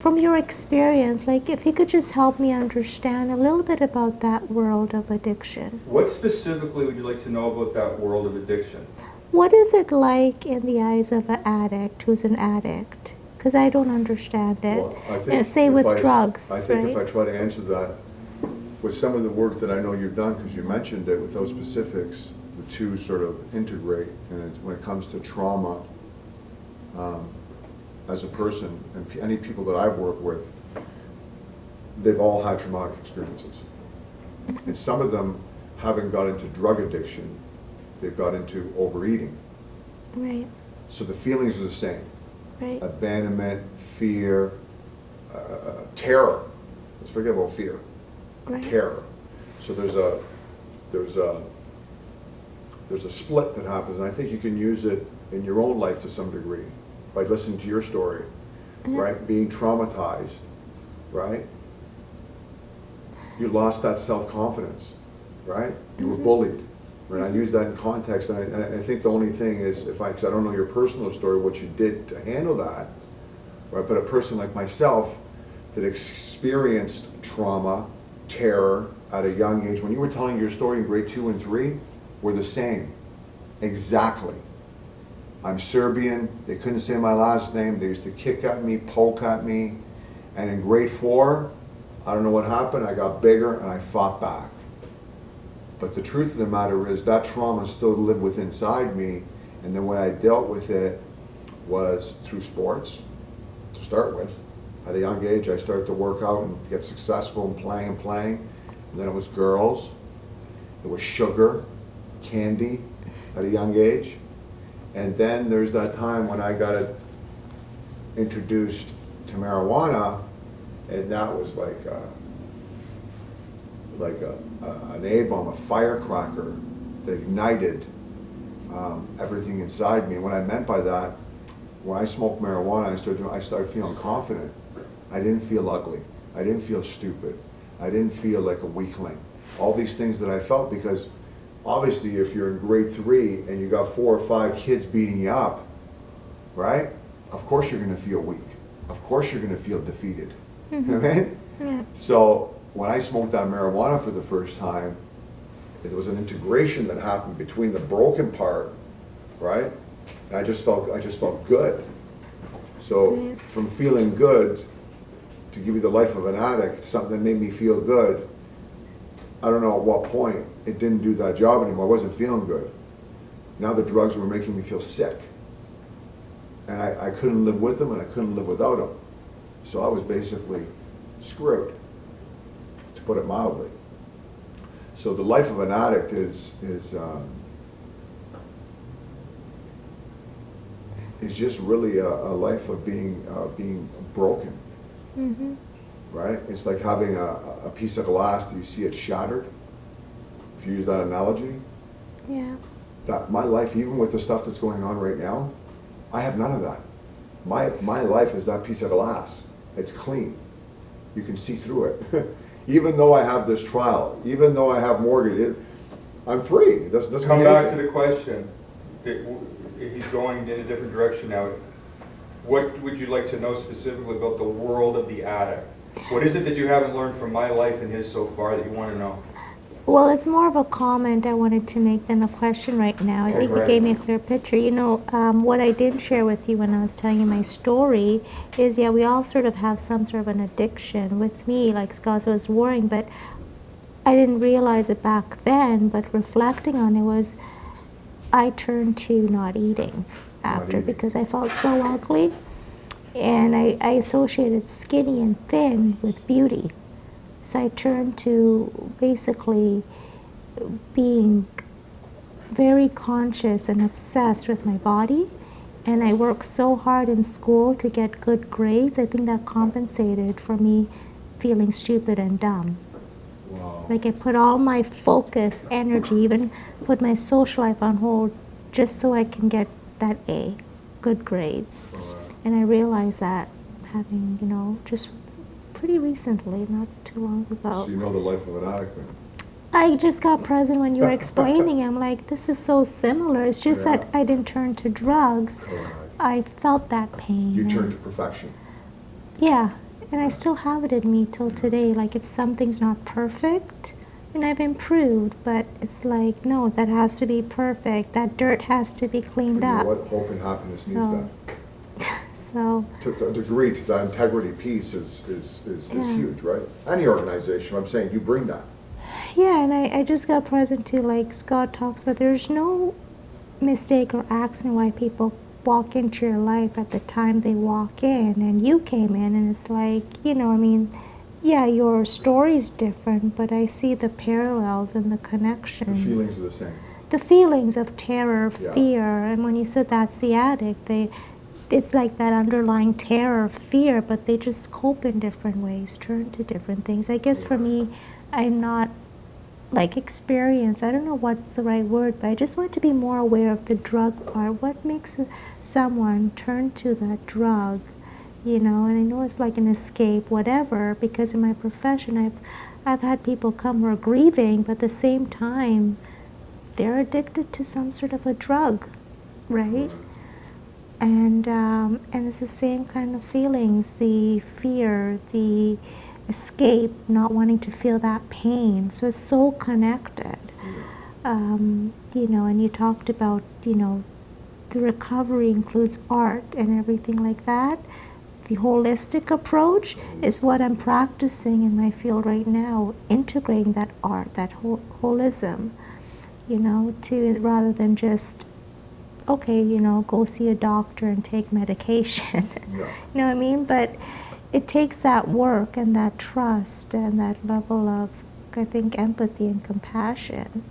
From your experience, like if you could just help me understand a little bit about that world of addiction. What specifically would you like to know about that world of addiction? What is it like in the eyes of an addict who's an addict? Because I don't understand it. Well, I think Say with drugs, I think right? if I try to answer that with some of the work that I know you've done, because you mentioned it with those specifics, the two sort of integrate, and when it comes to trauma, as a person, and any people that I've worked with, they've all had traumatic experiences. And some of them haven't got into drug addiction, they've got into overeating. Right, So the feelings are the same. right, Abandonment, fear, terror. Let's forget about fear. right. Terror. So there's a split that happens, and I think you can use it in your own life to some degree by listening to your story, right? Being traumatized, right? You lost that self-confidence, right? You were bullied. Right? I use that in context, and I think the only thing is, because I don't know your personal story, what you did to handle that, right? But a person like myself that experienced trauma, terror at a young age, when you were telling your story in grade 2 and 3, were the same, exactly. I'm Serbian, they couldn't say my last name, they used to kick at me, poke at me, and in grade 4, I don't know what happened, I got bigger and I fought back. But the truth of the matter is that trauma still lived within inside me, and the way I dealt with it was through sports, to start with. At a young age, I started to work out and get successful in playing and playing. And then it was girls, it was sugar, candy at a young age. And then there's that time when I got introduced to marijuana, and that was like an A-bomb, a firecracker that ignited everything inside me. And what I meant by that, when I smoked marijuana, I started feeling confident. I didn't feel ugly. I didn't feel stupid. I didn't feel like a weakling. All these things that I felt, because obviously if you're in grade 3 and you got 4 or 5 kids beating you up, right? Of course you're going to feel weak. Of course you're going to feel defeated. Right? Yeah. So when I smoked that marijuana for the first time, it was an integration that happened between the broken part, right? And I just felt good. So from feeling good to give you the life of an addict, something that made me feel good, I don't know at what point it didn't do that job anymore. I wasn't feeling good. Now the drugs were making me feel sick. And I couldn't live with them and I couldn't live without them. So I was basically screwed, to put it mildly. So the life of an addict is just really a life of being broken, Mm-hmm. right? It's like having a piece of glass that you see it shattered, if you use that analogy. Yeah. That my life, even with the stuff that's going on right now, I have none of that. My life is that piece of glass. It's clean. You can see through it. Even though I have this trial, even though I have mortgage, I'm free. That's Come back to the question. He's going in a different direction now. What would you like to know specifically about the world of the addict? What is it that you haven't learned from my life and his so far that you want to know? Well, it's more of a comment I wanted to make than a question right now. I Okay, think you great. gave me a clear picture. You know, what I did share with you when I was telling you my story is, yeah, we all sort of have some sort of an addiction. With me, like Scott was worrying, but I didn't realize it back then, but reflecting on it was, I turned to not eating after eating. because I felt so ugly. And I associated skinny and thin with beauty. So I turned to basically being very conscious and obsessed with my body. And I worked so hard in school to get good grades. I think that compensated for me feeling stupid and dumb. Wow. Like I put all my focus, energy, even put my social life on hold just so I can get that A, good grades. And I realized that having, just pretty recently, not too long ago. So you know the life of an addict then? I just got present when you were explaining. I'm like, this is so similar. It's just Yeah. that I didn't turn to drugs. Correct. I felt that pain. You and- turned to perfection. Yeah, And I still have it in me till today. Like if something's not perfect, and I've improved, but it's like, no, that has to be perfect. That dirt has to be cleaned You know up. what, hope and happiness needs So- that. So, To the degree, to the integrity piece is Yeah. huge, right? Any organization, I'm saying, you bring that. yeah, and I just got present to, like Scott talks about, there's no mistake or accident why people walk into your life at the time they walk in, and you came in, and it's like, you know, I mean, yeah, your story's different, but I see the parallels and the The connections. feelings are the same. The feelings of terror, Yeah. fear, and when you said that's the addict, it's like that underlying terror, fear, but they just cope in different ways, turn to different things. I guess for me, I'm not like experienced. I don't know what's the right word, but I just want to be more aware of the drug part. What makes someone turn to that drug, you know? And I know it's like an escape, whatever, because in my profession, I've had people come who are grieving, but at the same time, they're addicted to some sort of a drug, right? And it's the same kind of feelings, the fear, the escape, not wanting to feel that pain. So it's so connected. You know, and you talked about, you know, the recovery includes art and everything like that. The holistic approach is what I'm practicing in my field right now, integrating that art, that holism, you know, to rather than just, okay, you know, go see a doctor and take medication. Yeah. You know what I mean? But it takes that work and that trust and that level of, I think, empathy and compassion